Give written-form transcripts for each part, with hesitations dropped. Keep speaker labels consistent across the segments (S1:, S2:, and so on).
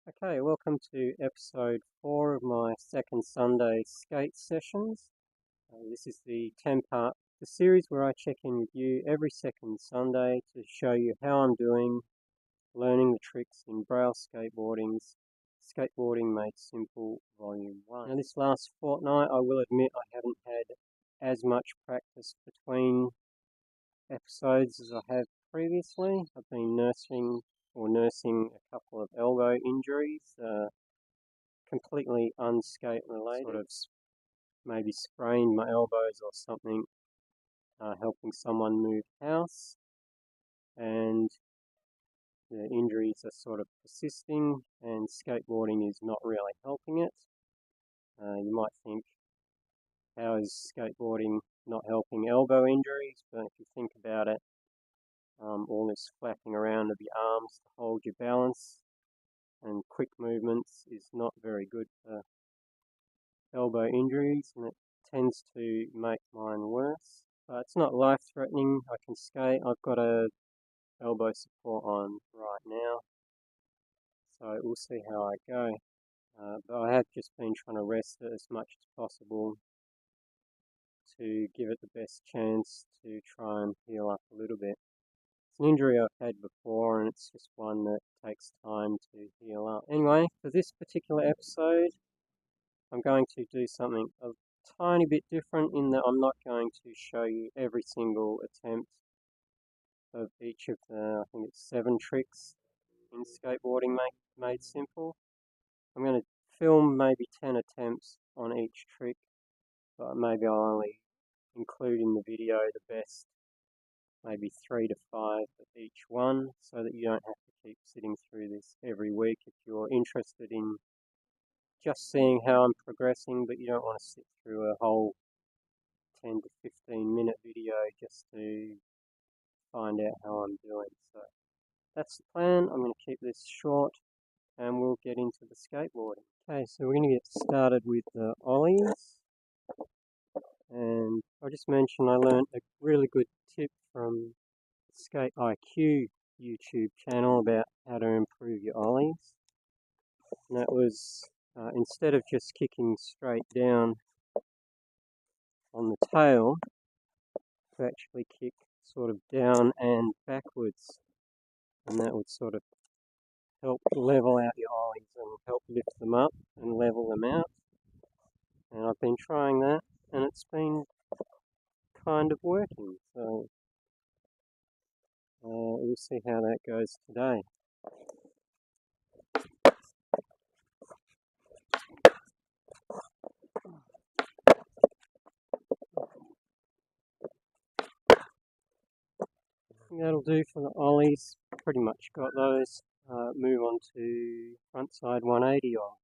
S1: Okay, welcome to episode 4 of my second Sunday skate sessions. This is the 10-part series where I check in with you every second Sunday to show you how I'm doing, learning the tricks in Braille Skateboarding's Skateboarding Made Simple Volume 1. Now this last fortnight, I will admit I haven't had as much practice between episodes as I have previously. I've been nursing a couple of elbow injuries, completely unskate related. Sort of maybe sprained my elbows or something, helping someone move house, and the injuries are sort of persisting, and skateboarding is not really helping it. You might think, how is skateboarding not helping elbow injuries? But if you think about it, all this flapping around of your arms to hold your balance and quick movements is not very good for elbow injuries, and it tends to make mine worse. But it's not life-threatening. I can skate. I've got a elbow support on right now, so we'll see how I go. But I have just been trying to rest it as much as possible to give it the best chance to try and heal up a little bit. It's an injury I've had before, and it's just one that takes time to heal up. Anyway, for this particular episode, I'm going to do something a tiny bit different in that I'm not going to show you every single attempt of each of the, I think it's 7 tricks in Skateboarding Made Simple. I'm going to film maybe 10 attempts on each trick, but maybe I'll only include in the video the best maybe 3 to 5 of each one, so that you don't have to keep sitting through this every week if you're interested in just seeing how I'm progressing, but you don't want to sit through a whole 10 to 15 minute video just to find out how I'm doing. So that's the plan. I'm going to keep this short and we'll get into the skateboarding. Okay, so we're going to get started with the ollies. And I just mentioned I learned a really good tip from the Skate IQ YouTube channel about how to improve your ollies. And that was, instead of just kicking straight down on the tail, to actually kick sort of down and backwards. And that would sort of help level out your ollies and help lift them up and level them out. And I've been trying that, and it's been kind of working, so we'll see how that goes today. That'll do for the ollies. Pretty much got those. Move on to frontside 180 ollies.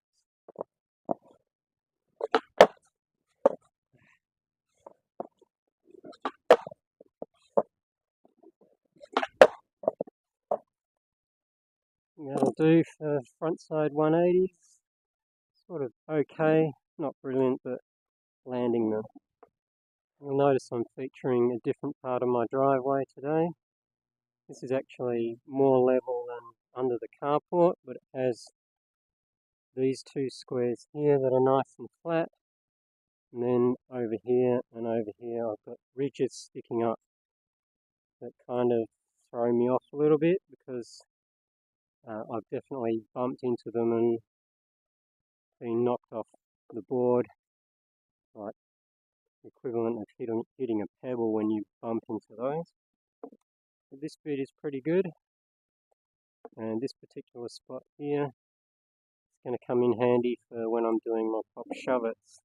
S1: That'll do for frontside 180s. Sort of okay, not brilliant, but landing them. You'll notice I'm featuring a different part of my driveway today. This is actually more level than under the carport, but it has these 2 squares here that are nice and flat. And then over here and over here I've got ridges sticking up that kind of throw me off a little bit, because I've definitely bumped into them and been knocked off the board, like the equivalent of hitting a pebble when you bump into those. But this bit is pretty good, and this particular spot here is going to come in handy for when I'm doing my Pop Shuv-its,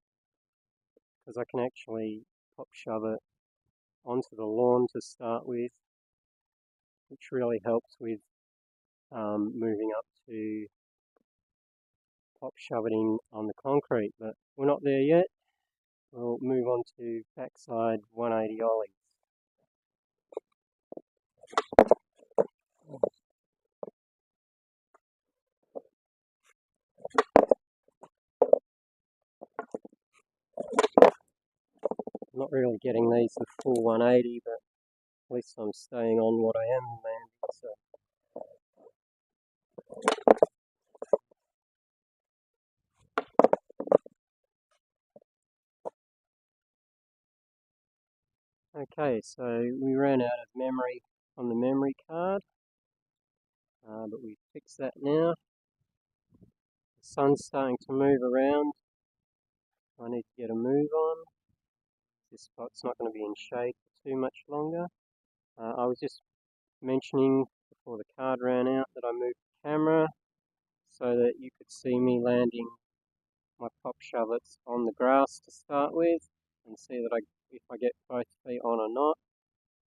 S1: because I can actually Pop Shove it onto the lawn to start with, which really helps with moving up to Pop Shuv-iting on the concrete. But we're not there yet. We'll move on to backside 180 ollies. I'm not really getting these the full 180, but at least I'm staying on what I am landing. So Okay, so we ran out of memory on the memory card, but we fixed that now. The sun's starting to move around. I need to get a move on. This spot's not going to be in shade for too much longer. I was just mentioning before the card ran out that I moved the camera so that you could see me landing my Pop Shuv-its on the grass to start with and see that if I get both feet on or not.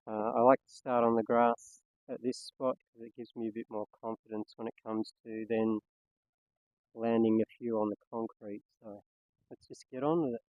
S1: I like to start on the grass at this spot because it gives me a bit more confidence when it comes to then landing a few on the concrete. So let's just get on with it.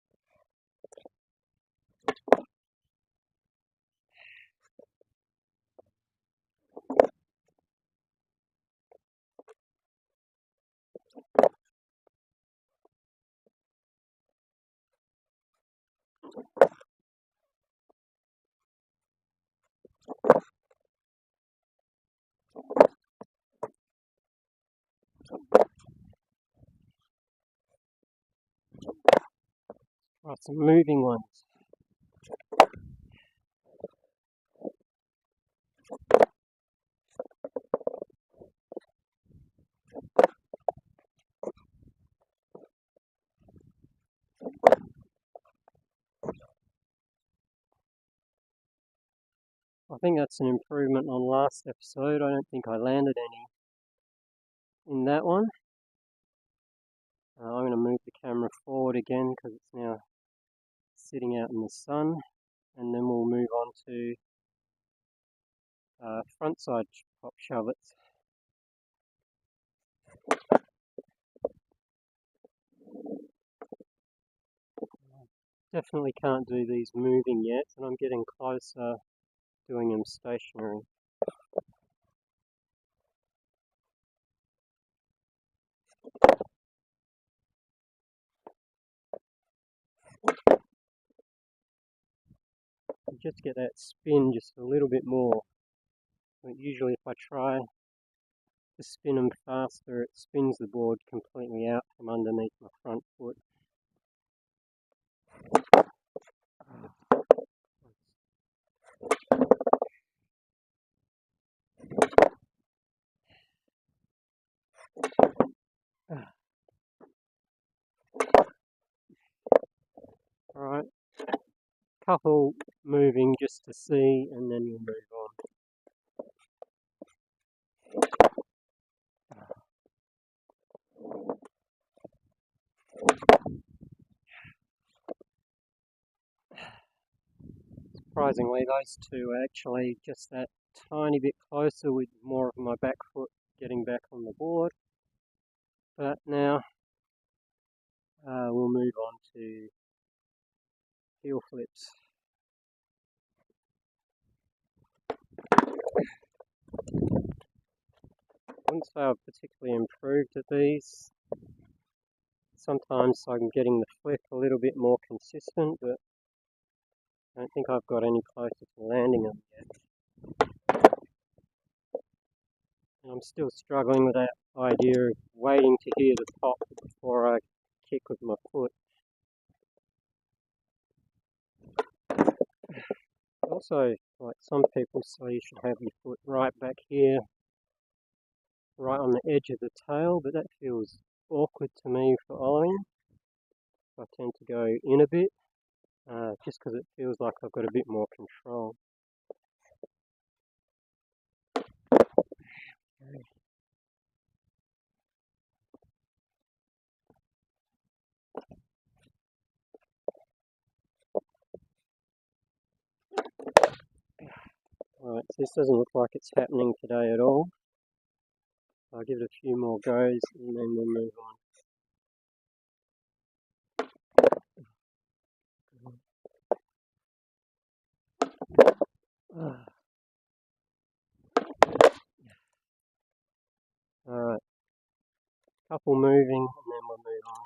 S1: Try some moving ones. I think that's an improvement on last episode. I don't think I landed any in that one. I'm going to move the camera forward again because it's now sitting out in the sun, and then we'll move on to front side Pop Shuv-its. Definitely can't do these moving yet, and I'm getting closer doing them stationary. You just get that spin just a little bit more. But usually if I try to spin them faster, it spins the board completely out from underneath my front foot. Alright, couple moving just to see, and then you'll move on. Surprisingly, those two are actually just that tiny bit closer with more of my back foot getting back on the board. But now we'll move on to heel flips. I wouldn't say I've particularly improved at these. Sometimes I'm getting the flip a little bit more consistent, but I don't think I've got any closer to landing them yet. And I'm still struggling with that idea of waiting to hear the pop before I kick with my foot. Also, like some people say, you should have your foot right back here, right on the edge of the tail, but that feels awkward to me for ollieing. I tend to go in a bit, just because it feels like I've got a bit more control. Alright, so this doesn't look like it's happening today at all. I'll give it a few more goes and then we'll move on. Alright, couple moving and then we'll move on.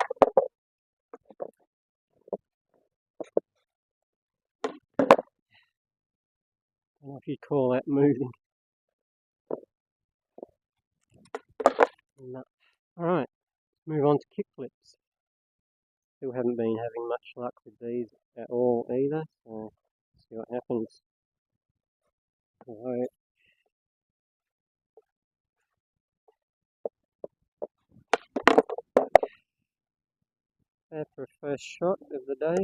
S1: I don't know if you'd call that moving. No. Alright, move on to kickflips. Still haven't been having much luck with these at all either, so See what happens. Right. For a first shot of the day.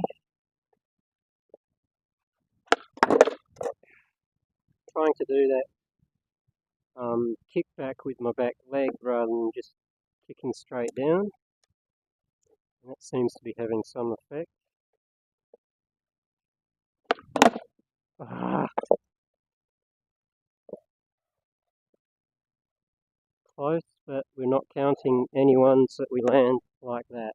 S1: Trying to do that kick back with my back leg rather than just kicking straight down. And that seems to be having some effect. Close, but we're not counting any ones that we land like that.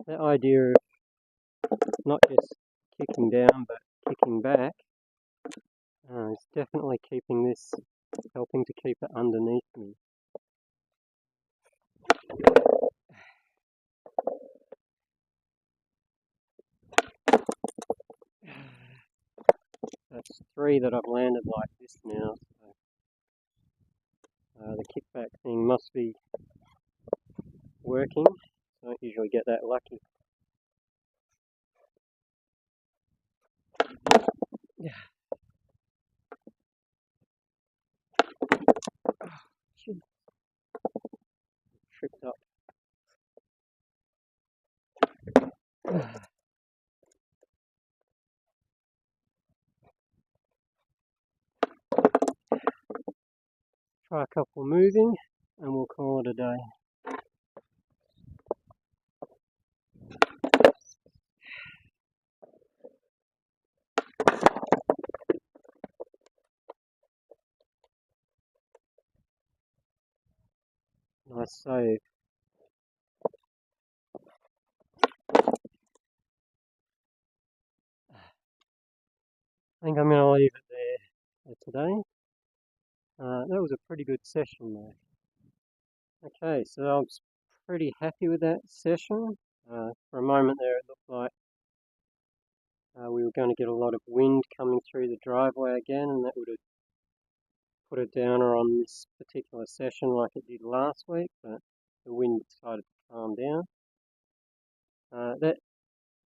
S1: That idea of not just kicking down but kicking back is definitely keeping this, helping to keep it underneath me. That's 3 that I've landed like this now. So, the kickback thing must be working. I don't usually get that lucky. Tripped up. Try a couple moving and we'll call it a day. Nice save. I think I'm going to leave it there for today. That was a pretty good session though. Okay, so I was pretty happy with that session. For a moment there it looked like we were going to get a lot of wind coming through the driveway again, and that would have put a downer on this particular session like it did last week, but the wind decided to calm down. That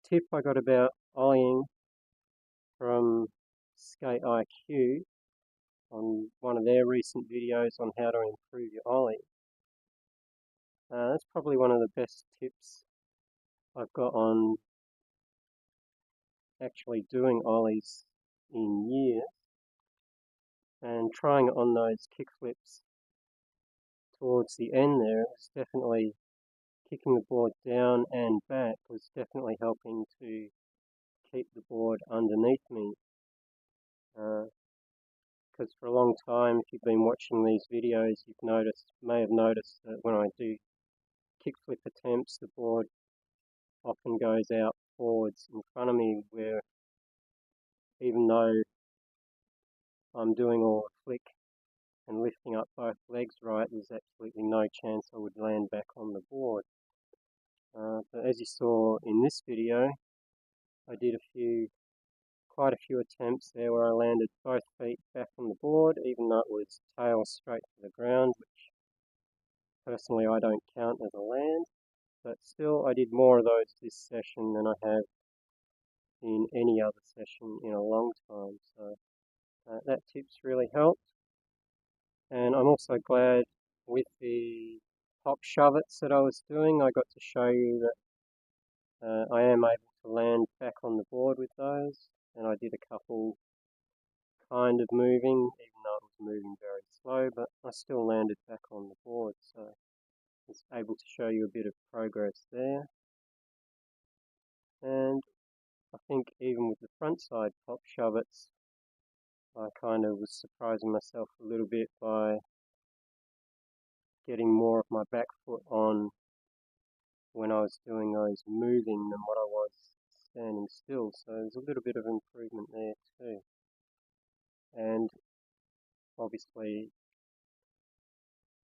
S1: tip I got about ollieing from Skate IQ on one of their recent videos on how to improve your ollie. That's probably one of the best tips I've got on actually doing ollies in years, and trying it on those kickflips towards the end there, it was definitely kicking the board down and back was definitely helping to keep the board underneath me. Because for a long time, if you've been watching these videos, may have noticed that when I do kickflip attempts, the board often goes out forwards in front of me, where even though I'm doing all the flick and lifting up both legs right, there's absolutely no chance I would land back on the board. But as you saw in this video, I did quite a few attempts there where I landed both feet back on the board, even though it was tail straight to the ground, which personally I don't count as a land. But still, I did more of those this session than I have in any other session in a long time. So that tip's really helped. And I'm also glad with the Pop Shuv-its that I was doing, I got to show you that I am able to land back on the board with those. And I did a couple kind of moving, even though it was moving very slow, but I still landed back on the board. So I was able to show you a bit of progress there. And I think even with the front side Pop Shuv-its, I kind of was surprising myself a little bit by getting more of my back foot on when I was doing those moving than what I was standing still. So there's a little bit of improvement there too. And obviously,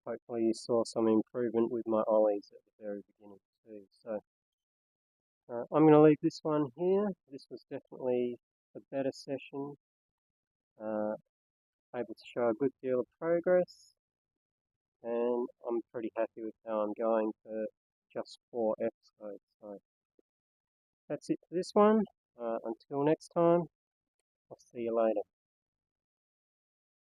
S1: hopefully you saw some improvement with my ollies at the very beginning too. So I'm going to leave this one here. This was definitely a better session. Able to show a good deal of progress. and I'm pretty happy with how I'm going for just 4 episodes. So that's it for this one. Until next time, I'll see you later.